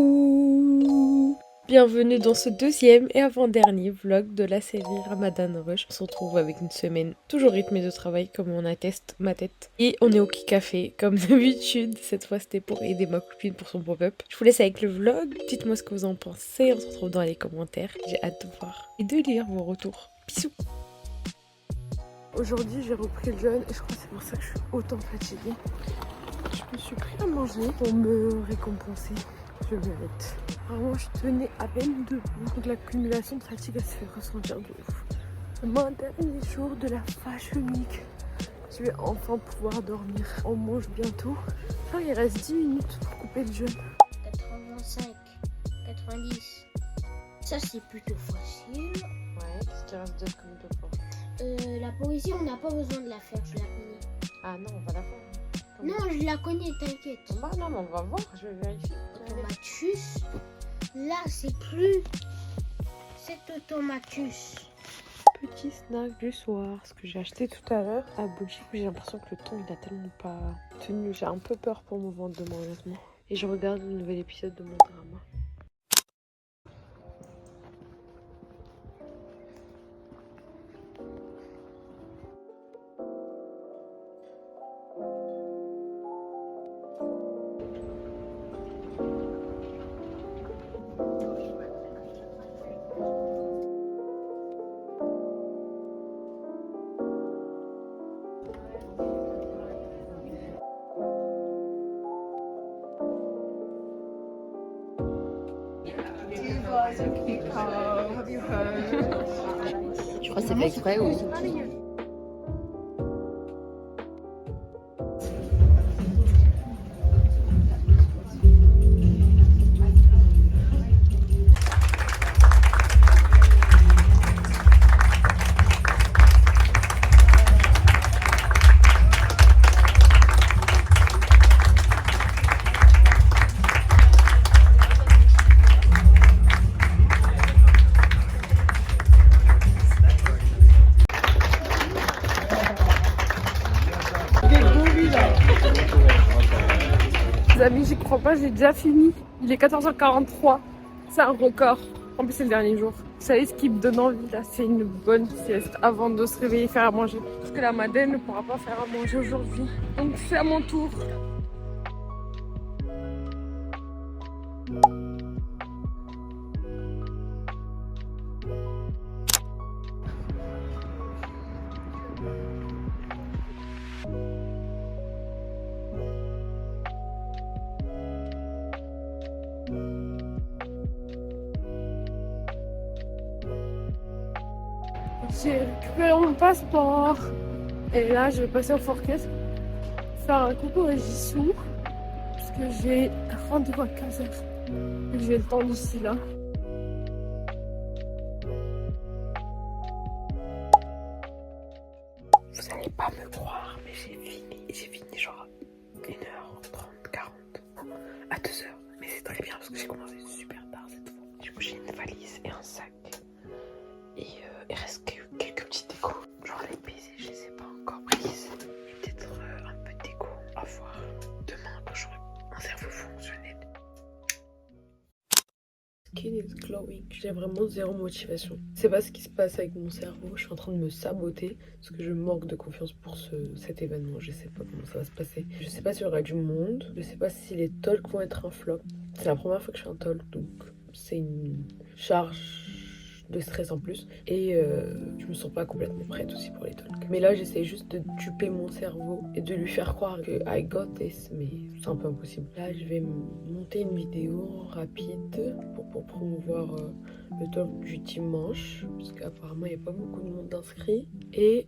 Coucou! Bienvenue dans ce deuxième et avant-dernier vlog de la série Ramadan Rush. On se retrouve avec une semaine toujours rythmée de travail comme on atteste ma tête. Et on est au Kikafé comme d'habitude. Cette fois c'était pour aider ma copine pour son pop-up. Je vous laisse avec le vlog. Dites-moi ce que vous en pensez. On se retrouve dans les commentaires. J'ai hâte de voir et de lire vos retours. Bisous! Aujourd'hui j'ai repris le jeûne et je crois que c'est pour ça que je suis autant fatiguée. Je me suis pris à manger pour me récompenser. Je le mérite. Vraiment, je tenais à peine debout. Donc l'accumulation de fatigue, elle se fait ressentir de ouf. Mon dernier jour de la Fashion Week. Je vais enfin pouvoir dormir. On mange bientôt. Genre, il reste 10 minutes pour couper le jeûne. 85, 90. Ça, c'est plutôt facile. Ouais, qu'est-ce qui reste d'autre comme devoir? La poésie, on n'a pas besoin de la faire, je la connais. Ah non, on va la faire. Non, je la connais, t'inquiète. Bah non, mais on va voir, je vais vérifier. Automatus. Là, c'est plus. C'est automatus. Petit snack du soir, ce que j'ai acheté tout à l'heure à Belgique. J'ai l'impression que le temps il a tellement pas tenu. J'ai un peu peur pour mon ventre demain, honnêtement. Et je regarde le nouvel épisode de mon drama. Je crois que c'est fait exprès ou... Les amis, j'y crois pas, j'ai déjà fini. Il est 14h43. C'est un record. En plus, c'est le dernier jour. Vous savez ce qui me donne envie là, c'est une bonne sieste avant de se réveiller et faire à manger. Parce que la Madeleine ne pourra pas faire à manger aujourd'hui. Donc c'est à mon tour. J'ai récupéré mon passeport. Et là, je vais passer au Forecast. Faire un coucou à Jisoo. Parce que j'ai rendez-vous à 15h. J'ai le temps d'ici là. Vous allez pas me croire, mais j'ai fini genre 1h30, 40 à 2h. Mais c'est très bien parce que j'ai commencé super tard cette fois. Du coup, j'ai une valise et un sac. Et il reste quelques petites décos. Genre les baisers, je les ai pas encore prises. Et peut-être un peu de déco à voir demain quand j'aurai un cerveau fonctionnel. Skin is glowing. J'ai vraiment zéro motivation. Je sais pas ce qui se passe avec mon cerveau. Je suis en train de me saboter parce que je manque de confiance pour cet événement. Je sais pas comment ça va se passer. Je sais pas s'il y aura du monde. Je sais pas si les talks vont être un flop. C'est la première fois que je fais un talk, donc c'est une charge de stress en plus. Et je me sens pas complètement prête aussi pour les talks. Mais là, j'essaie juste de duper mon cerveau et de lui faire croire que I got this, mais c'est un peu impossible. Là, je vais monter une vidéo rapide pour promouvoir le talk du dimanche, parce qu'apparemment, il n'y a pas beaucoup de monde d'inscrits. Et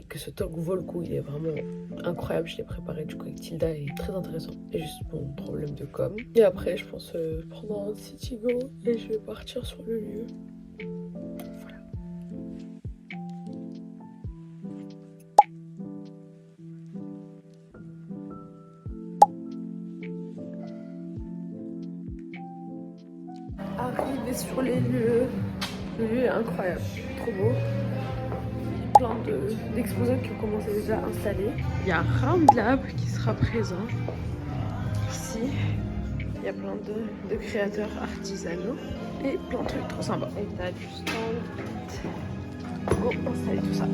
que ce talk vaut le coup, il est vraiment incroyable. Je l'ai préparé du coup avec Tilda et très intéressant. Et juste bon, problème de com. Et après, je pense prendre un Citigo et je vais partir sur le lieu. Voilà. Arrivé sur les lieux, le lieu est incroyable, trop beau. Plein d'exposants qui ont commencé déjà à installer. Il y a Ramdlab qui sera présent ici. Il y a plein de créateurs artisanaux et plein de trucs trop sympas. Et t'as du stand. Go installer tout ça.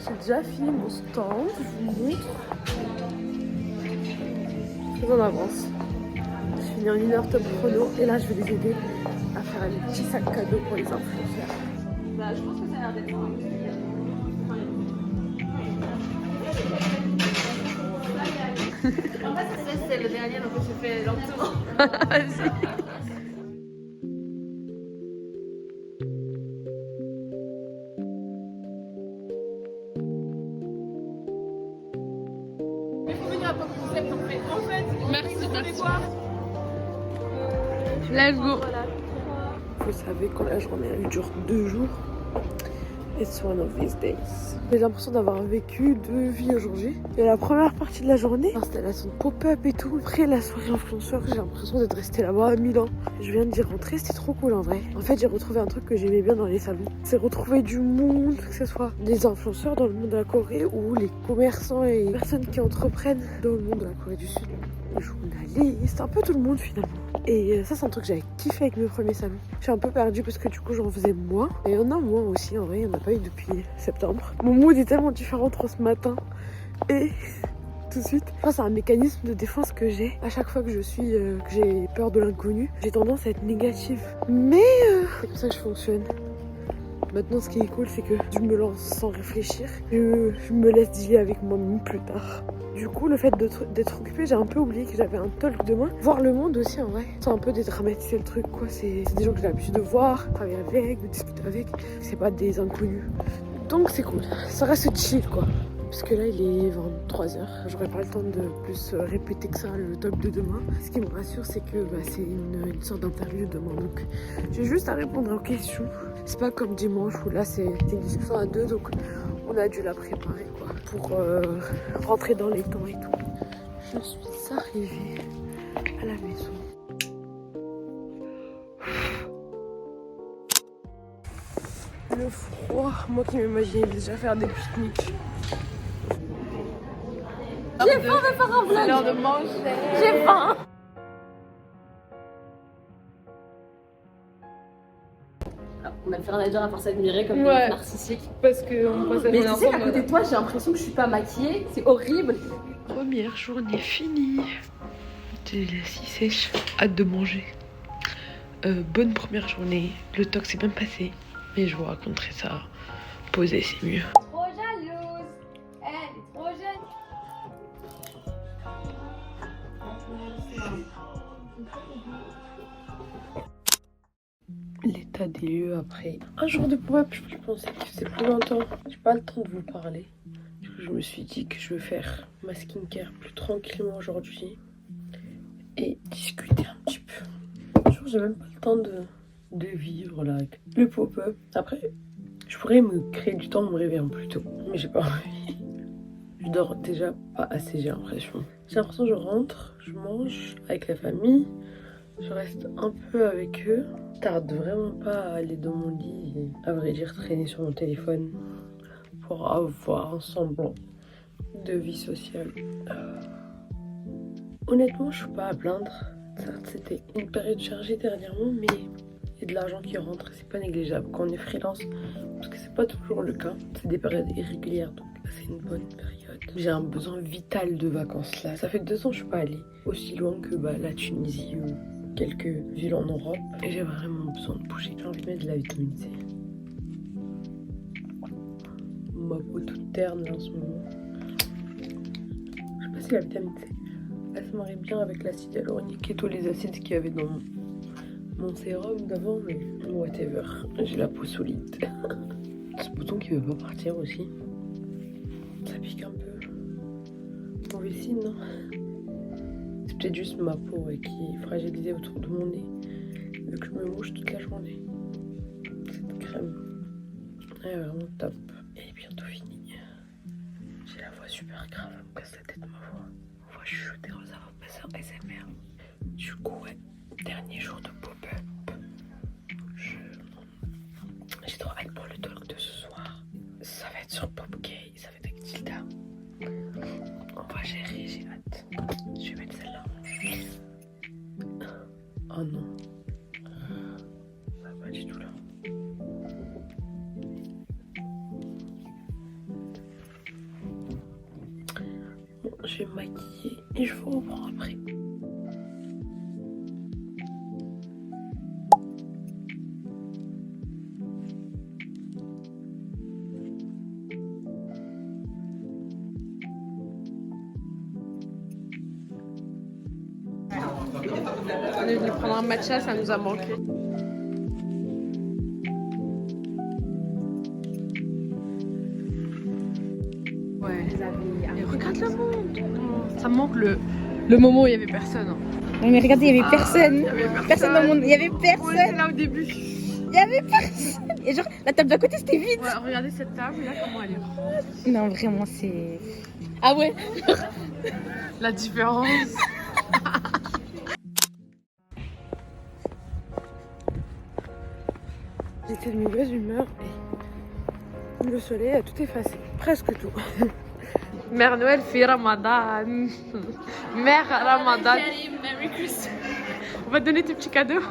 J'ai déjà fini mon stand, je vous montre. Très en avance. Je finis en 1 heure top chrono et là je vais les aider à faire les petits sacs cadeaux pour les influenceurs. Bah, je pense que ça a l'air d'être ça. En fait, c'est le dernier, donc je fais lentement. Vas-y. Let's go. Vous savez, quand la journée elle dure 2 jours, it's one of these days. J'ai l'impression d'avoir vécu 2 vies aujourd'hui. Et la première partie de la journée, l'installation de pop-up et tout. Après la soirée influenceur, j'ai l'impression d'être restée là-bas à 1000 ans. Je viens d'y rentrer, c'était trop cool en vrai. En fait, j'ai retrouvé un truc que j'aimais bien dans les salons. C'est retrouver du monde, que ce soit des influenceurs dans le monde de la Corée ou les commerçants et les personnes qui entreprennent dans le monde de la Corée du Sud. Les journalistes, un peu tout le monde finalement. Et ça, c'est un truc que j'avais kiffé avec mes premiers salons. Je suis un peu perdue parce que du coup, j'en faisais moins. Et il y en a moins aussi, en vrai, il n'y en a pas eu depuis septembre. Mon mood est tellement différent entre ce matin et tout de suite. Enfin, c'est un mécanisme de défense que j'ai. À chaque fois que que j'ai peur de l'inconnu, j'ai tendance à être négative. Mais c'est comme ça que je fonctionne. Maintenant, ce qui est cool, c'est que je me lance sans réfléchir. Je me laisse dealer avec moi-même plus tard. Du coup, le fait d'être occupée, j'ai un peu oublié que j'avais un talk demain. Voir le monde aussi, en vrai. C'est un peu dédramatiser le truc, quoi. C'est des gens que j'ai l'habitude de voir, travailler avec, de discuter avec. C'est pas des inconnus. Donc, c'est cool. Ça reste chill, quoi. Parce que là, il est 23h. J'aurais pas le temps de plus répéter que ça, le talk de demain. Ce qui me rassure, c'est que c'est une sorte d'interview demain. Donc, j'ai juste à répondre aux questions. C'est pas comme dimanche où là, c'est une discussion à 2. Donc, on a dû la préparer, quoi. Pour rentrer dans les temps et tout. Je suis arrivée à la maison. Le froid, moi qui m'imaginais déjà faire des pique-niques. J'ai faim de faire un vlog. C'est l'heure de manger. J'ai faim. On a plus rien à dire à part s'admirer comme Ouais. narcissique. Parce qu'on passe la Mais journée tu sais qu'à ensemble. côté de toi, j'ai l'impression que je suis pas maquillée. C'est horrible. Première journée finie. J'ai la scie sèche. Hâte de manger. Bonne première journée. Le talk s'est bien passé. Mais je vous raconterai ça. Posé, c'est mieux. Trop jalouse. Elle est trop jeune. L'état des lieux après un jour de pop-up, je pensais que c'est plus longtemps. J'ai pas le temps de vous parler. Du coup, je me suis dit que je vais faire ma skincare plus tranquillement aujourd'hui et discuter un petit peu. Je j'ai même pas le temps de vivre là avec le pop-up. Après, je pourrais me créer du temps en me réveillant plus tôt, mais j'ai pas envie. Je dors déjà pas assez, j'ai l'impression. J'ai l'impression que je rentre, je mange avec la famille, je reste un peu avec eux. Je tarde vraiment pas à aller dans mon lit et à vrai dire traîner sur mon téléphone pour avoir un semblant de vie sociale. Honnêtement, je suis pas à plaindre. Certes, c'était une période chargée dernièrement, mais il y a de l'argent qui rentre et c'est pas négligeable quand on est freelance, parce que c'est pas toujours le cas. C'est des périodes irrégulières, donc c'est une bonne période. J'ai un besoin vital de vacances là. Ça fait 2 ans que je suis pas allée aussi loin que la Tunisie ou quelques villes en Europe. Et j'ai vraiment besoin de bouger. J'ai envie de mettre de la vitamine C. Ma peau toute terne là en ce moment. Je sais pas si la vitamine C Elle se marie bien avec l'acide hyaluronique et tous les acides qu'il y avait dans mon sérum d'avant, mais whatever. J'ai la peau solide. Ce bouton qui veut pas partir aussi. Ça pique un peu. Mauvais signe, non? C'est peut-être juste ma peau qui est fragilisée autour de mon nez. Vu que je me mouche toute la journée. Cette crème. Elle est vraiment top. Et bientôt fini. J'ai la voix super grave. Elle me casse la tête ma voix. On va chuter, ça va passer en SMR. Du coup, ouais. Dernier jour de pop-up. J'ai trop hâte pour le talk de ce soir. Ça va être sur Popgay, ça va être avec Tilda. On va gérer, j'ai hâte. Je vais mettre celle-là. Oh non. Ça va pas du tout là. Bon, je vais me maquiller et je vous reprends après. On est venu prendre un matcha, ça nous a manqué. Ouais. Et regarde le monde. Ça me manque le moment où il y avait personne. Non mais regardez, il y avait personne. Il y avait Personne dans le monde. Il y avait On était personne. là au début. Il y avait personne. Et genre, la table d'à côté, c'était vide. Ouais, regardez cette table là, comment elle est. Non, vraiment, c'est... Ah ouais. La différence. J'étais de mauvaise humeur et le soleil a tout effacé. Presque tout. Mère Noël fait Ramadan. Mère Ramadan. Merry Christmas. On va te donner tes petits cadeaux.